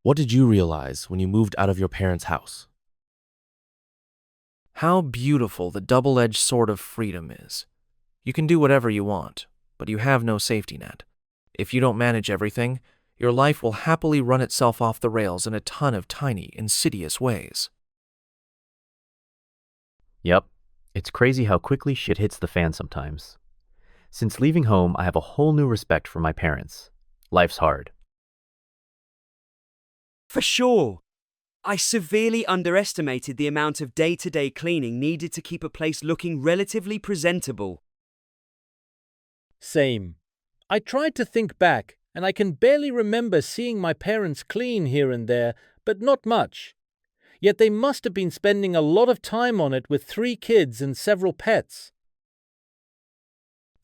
What did you realize when you moved out of your parents' house? How beautiful the double-edged sword of freedom is. You can do whatever you want, but you have no safety net. If you don't manage everything, your life will happily run itself off the rails in a ton of tiny, insidious ways. Yep, it's crazy how quickly shit hits the fan sometimes. Since leaving home, I have a whole new respect for my parents. Life's hard. For sure. I severely underestimated the amount of day-to-day cleaning needed to keep a place looking relatively presentable. Same. I tried to think back, and I can barely remember seeing my parents clean here and there, but not much. Yet they must have been spending a lot of time on it with 3 kids and several pets.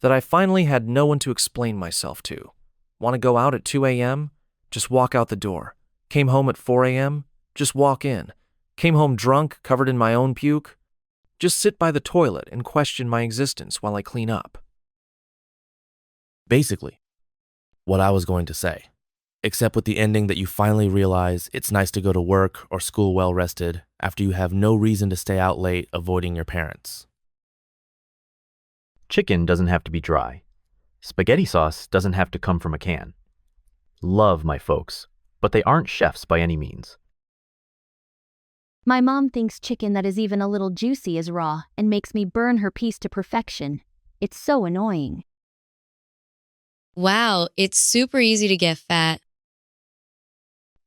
That I finally had no one to explain myself to. Want to go out at 2 a.m.? Just walk out the door. Came home at 4 a.m.? Just walk in. Came home drunk, covered in my own puke? Just sit by the toilet and question my existence while I clean up. Basically, what I was going to say, except with the ending that you finally realize it's nice to go to work or school well rested after you have no reason to stay out late avoiding your parents. Chicken doesn't have to be dry. Spaghetti sauce doesn't have to come from a can. Love my folks, but they aren't chefs by any means. My mom thinks chicken that is even a little juicy is raw and makes me burn her piece to perfection. It's so annoying. Wow, it's super easy to get fat.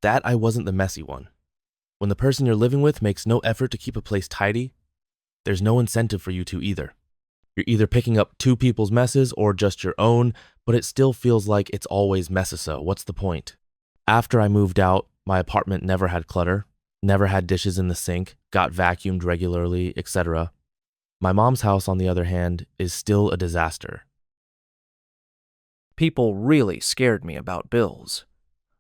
That I wasn't the messy one. When the person you're living with makes no effort to keep a place tidy, there's no incentive for you to either. You're either picking up 2 people's messes or just your own, but it still feels like it's always messy, so what's the point? After I moved out, my apartment never had clutter, never had dishes in the sink, got vacuumed regularly, etc. My mom's house, on the other hand, is still a disaster. People really scared me about bills.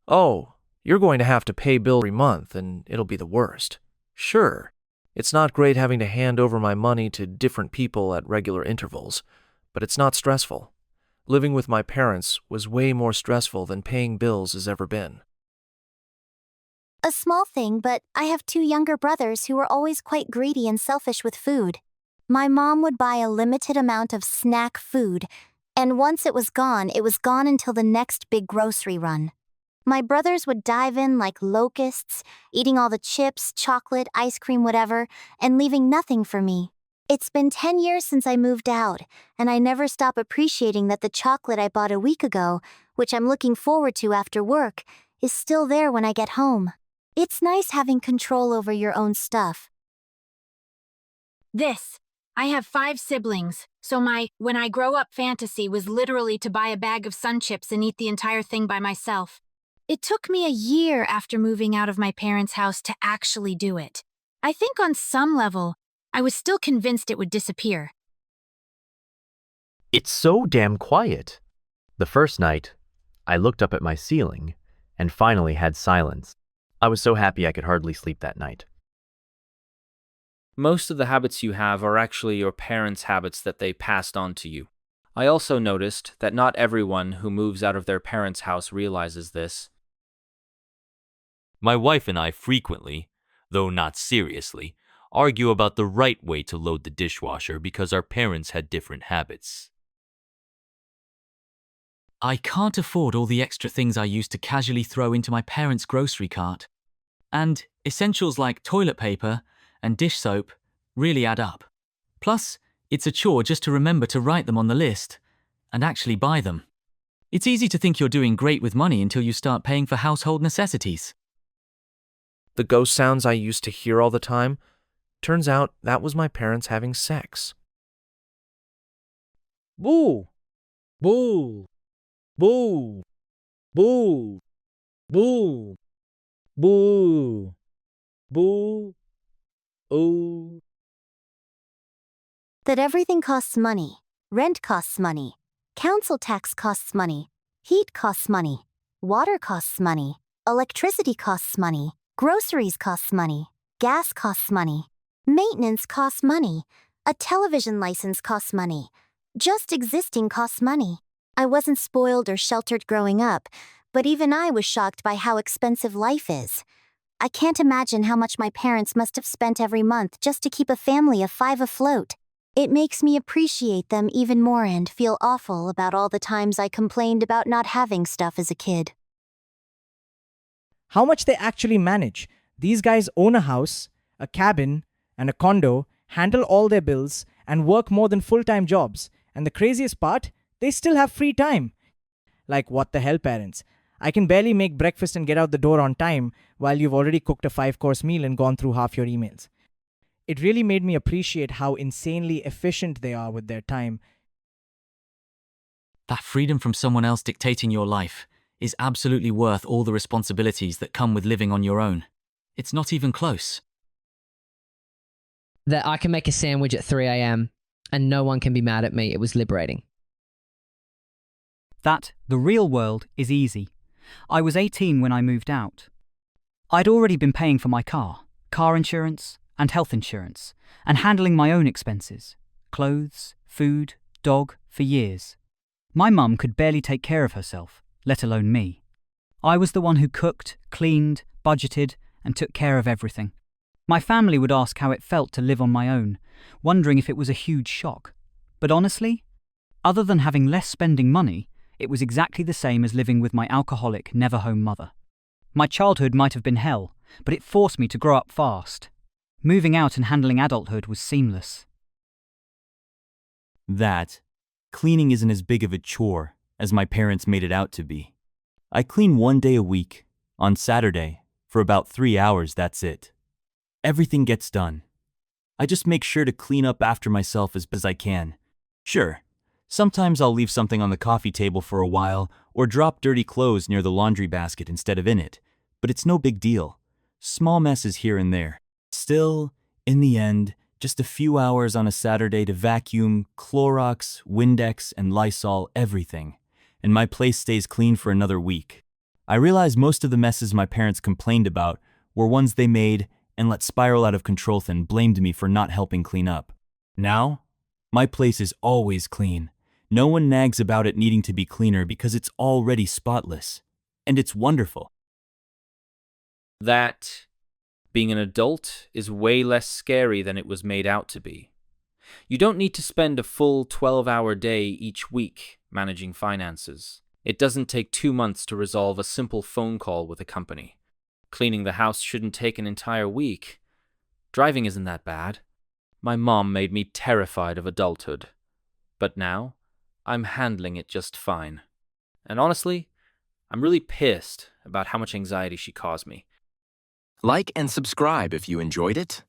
Oh, you're going to have to pay bill every month and it'll be the worst. Sure, it's not great having to hand over my money to different people at regular intervals, but it's not stressful. Living with my parents was way more stressful than paying bills has ever been. A small thing, but I have 2 younger brothers who are always quite greedy and selfish with food. My mom would buy a limited amount of snack food, and once it was gone until the next big grocery run. My brothers would dive in like locusts, eating all the chips, chocolate, ice cream, whatever, and leaving nothing for me. It's been 10 years since I moved out, and I never stop appreciating that the chocolate I bought a week ago, which I'm looking forward to after work, is still there when I get home. It's nice having control over your own stuff. I have 5 siblings, so my when I grow up fantasy was literally to buy a bag of Sun Chips and eat the entire thing by myself. It took me a year after moving out of my parents' house to actually do it. I think on some level, I was still convinced it would disappear. It's so damn quiet. The first night, I looked up at my ceiling and finally had silence. I was so happy I could hardly sleep that night. Most of the habits you have are actually your parents' habits that they passed on to you. I also noticed that not everyone who moves out of their parents' house realizes this. My wife and I frequently, though not seriously, argue about the right way to load the dishwasher because our parents had different habits. I can't afford all the extra things I used to casually throw into my parents' grocery cart. And essentials like toilet paper and dish soap really add up. Plus, it's a chore just to remember to write them on the list and actually buy them. It's easy to think you're doing great with money until you start paying for household necessities. The ghost sounds I used to hear all the time, turns out that was my parents having sex. Boo! Boo! Boo! Boo! Boo! Boo! Boo! Ooh. That everything costs money. Rent costs money. Council tax costs money. Heat costs money. Water costs money. Electricity costs money. Groceries costs money. Gas costs money. Maintenance costs money. A television license costs money. Just existing costs money. I wasn't spoiled or sheltered growing up, But even I was shocked by how expensive life is. I can't imagine how much my parents must have spent every month just to keep a family of 5 afloat. It makes me appreciate them even more and feel awful about all the times I complained about not having stuff as a kid. How much they actually manage. These guys own a house, a cabin, and a condo, handle all their bills, and work more than full-time jobs. And the craziest part, they still have free time. Like, what the hell, parents? I can barely make breakfast and get out the door on time while you've already cooked a 5-course meal and gone through half your emails. It really made me appreciate how insanely efficient they are with their time. That freedom from someone else dictating your life is absolutely worth all the responsibilities that come with living on your own. It's not even close. That I can make a sandwich at 3 a.m. and no one can be mad at me. It was liberating. That the real world is easy. I was 18 when I moved out. I'd already been paying for my car insurance, and health insurance, and handling my own expenses, clothes, food, dog, for years. My mum could barely take care of herself, let alone me. I was the one who cooked, cleaned, budgeted, and took care of everything. My family would ask how it felt to live on my own, wondering if it was a huge shock. But honestly, other than having less spending money, it was exactly the same as living with my alcoholic, never-home mother. My childhood might have been hell, but it forced me to grow up fast. Moving out and handling adulthood was seamless. That cleaning isn't as big of a chore as my parents made it out to be. I clean 1 day a week, on Saturday, for about 3 hours, that's it. Everything gets done. I just make sure to clean up after myself as best I can. Sure, sometimes I'll leave something on the coffee table for a while or drop dirty clothes near the laundry basket instead of in it, but it's no big deal. Small messes here and there. Still, in the end, just a few hours on a Saturday to vacuum, Clorox, Windex, and Lysol everything, and my place stays clean for another week. I realize most of the messes my parents complained about were ones they made and let spiral out of control and blamed me for not helping clean up. Now, my place is always clean. No one nags about it needing to be cleaner because it's already spotless. And it's wonderful. That being an adult is way less scary than it was made out to be. You don't need to spend a full 12-hour day each week managing finances. It doesn't take 2 months to resolve a simple phone call with a company. Cleaning the house shouldn't take an entire week. Driving isn't that bad. My mom made me terrified of adulthood. But now, I'm handling it just fine. And honestly, I'm really pissed about how much anxiety she caused me. Like and subscribe if you enjoyed it.